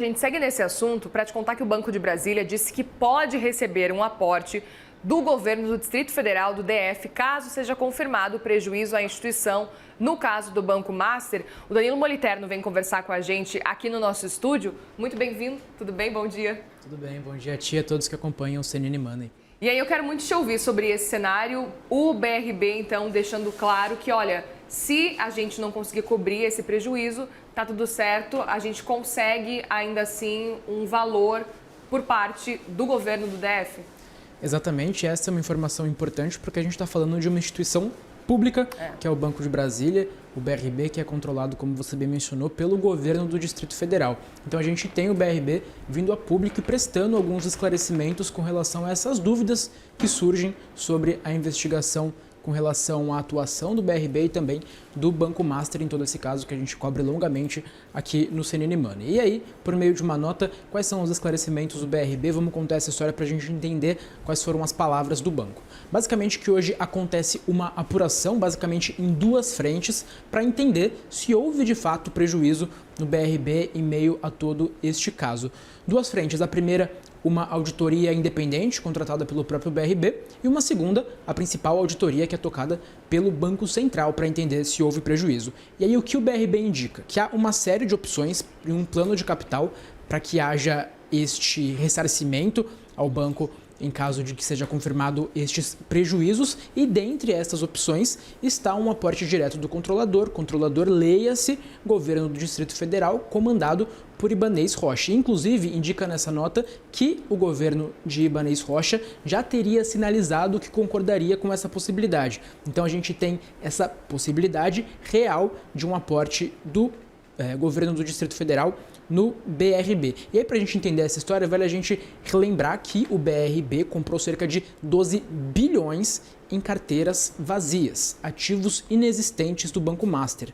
A gente segue nesse assunto para te contar que o Banco de Brasília disse que pode receber um aporte do governo do Distrito Federal, do DF, caso seja confirmado o prejuízo à instituição. No caso do Banco Master, o Danilo Moliterno vem conversar com a gente aqui no nosso estúdio. Muito bem-vindo, tudo bem? Bom dia. Tudo bem, bom dia a ti e a todos que acompanham o CNN Money. E aí eu quero muito te ouvir sobre esse cenário, o BRB então deixando claro que, olha, se a gente não conseguir cobrir esse prejuízo, tá tudo certo, a gente consegue ainda assim um valor por parte do governo do DF? Exatamente, essa é uma informação importante porque a gente está falando de uma instituição pública, que é o Banco de Brasília, o BRB, que é controlado, como você bem mencionou, pelo governo do Distrito Federal. Então a gente tem o BRB vindo a público e prestando alguns esclarecimentos com relação a essas dúvidas que surgem sobre a investigação com relação à atuação do BRB e também do Banco Master, em todo esse caso que a gente cobre longamente aqui no CNN Money. E aí, por meio de uma nota, quais são os esclarecimentos do BRB? Vamos contar essa história para a gente entender quais foram as palavras do banco. Basicamente que hoje acontece uma apuração, basicamente em duas frentes, para entender se houve de fato prejuízo no BRB em meio a todo este caso. Duas frentes, a primeira, uma auditoria independente contratada pelo próprio BRB e uma segunda, a principal auditoria que é tocada pelo Banco Central para entender se houve prejuízo. E aí o que o BRB indica? Que há uma série de opções e um plano de capital para que haja este ressarcimento ao banco em caso de que seja confirmado estes prejuízos, e dentre essas opções está um aporte direto do controlador, leia-se, governo do Distrito Federal, comandado por Ibanez Rocha. Inclusive, indica nessa nota que o governo de Ibanez Rocha já teria sinalizado que concordaria com essa possibilidade. Então a gente tem essa possibilidade real de um aporte do governo do Distrito Federal no BRB. E aí, para a gente entender essa história, vale a gente relembrar que o BRB comprou cerca de 12 bilhões em carteiras vazias, ativos inexistentes do Banco Master.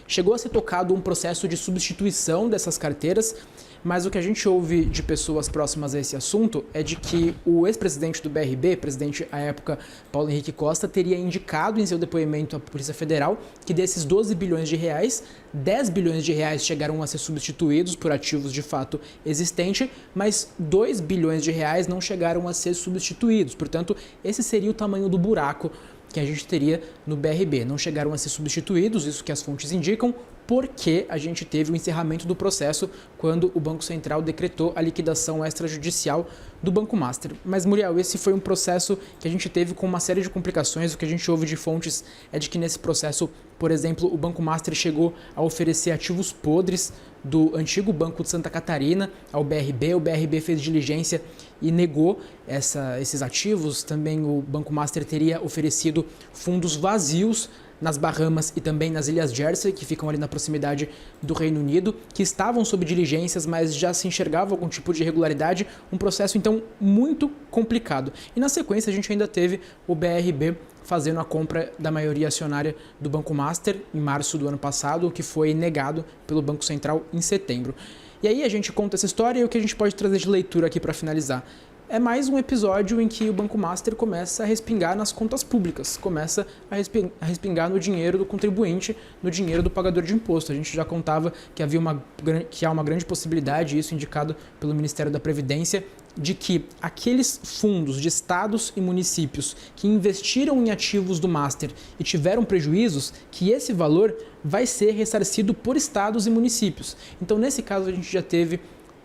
Chegou a ser tocado um processo de substituição dessas carteiras, mas o que a gente ouve de pessoas próximas a esse assunto é de que o ex-presidente do BRB, presidente à época Paulo Henrique Costa, teria indicado em seu depoimento à Polícia Federal que desses 12 bilhões de reais, 10 bilhões de reais chegaram a ser substituídos por ativos de fato existentes, mas 2 bilhões de reais não chegaram a ser substituídos. Portanto, esse seria o tamanho do buraco que a gente teria no BRB. Não chegaram a ser substituídos, isso que as fontes indicam, porque a gente teve o encerramento do processo quando o Banco Central decretou a liquidação extrajudicial do Banco Master. Mas, Muriel, esse foi um processo que a gente teve com uma série de complicações. O que a gente ouve de fontes é de que nesse processo, por exemplo, o Banco Master chegou a oferecer ativos podres do antigo Banco de Santa Catarina ao BRB. O BRB fez diligência e negou esses ativos. Também o Banco Master teria oferecido fundos vazios nas Bahamas e também nas Ilhas Jersey, que ficam ali na proximidade do Reino Unido, que estavam sob diligências, mas já se enxergava algum tipo de irregularidade, um processo então muito complicado. E na sequência a gente ainda teve o BRB fazendo a compra da maioria acionária do Banco Master em março do ano passado, o que foi negado pelo Banco Central em setembro. E aí a gente conta essa história e o que a gente pode trazer de leitura aqui para finalizar. É mais um episódio em que o Banco Master começa a respingar nas contas públicas, começa a respingar no dinheiro do contribuinte, no dinheiro do pagador de imposto. A gente já contava que há uma grande possibilidade, isso indicado pelo Ministério da Previdência, de que aqueles fundos de estados e municípios que investiram em ativos do Master e tiveram prejuízos, que esse valor vai ser ressarcido por estados e municípios. Então, nesse caso, a gente já teve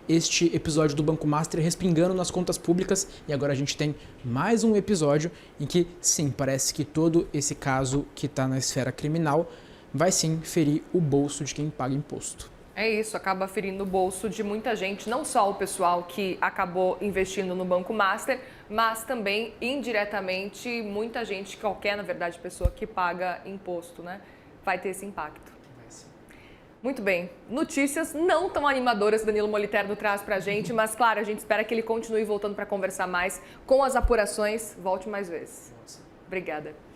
este episódio do Banco Master respingando nas contas públicas e agora a gente tem mais um episódio em que, sim, parece que todo esse caso que está na esfera criminal vai sim ferir o bolso de quem paga imposto. É isso, acaba ferindo o bolso de muita gente, não só o pessoal que acabou investindo no Banco Master, mas também, indiretamente, muita gente, qualquer, na verdade, pessoa que paga imposto, né, vai ter esse impacto. Muito bem. Notícias não tão animadoras Danilo Moliterno traz pra gente, mas claro, a gente espera que ele continue voltando para conversar mais com as apurações. Volte mais vezes. Obrigada.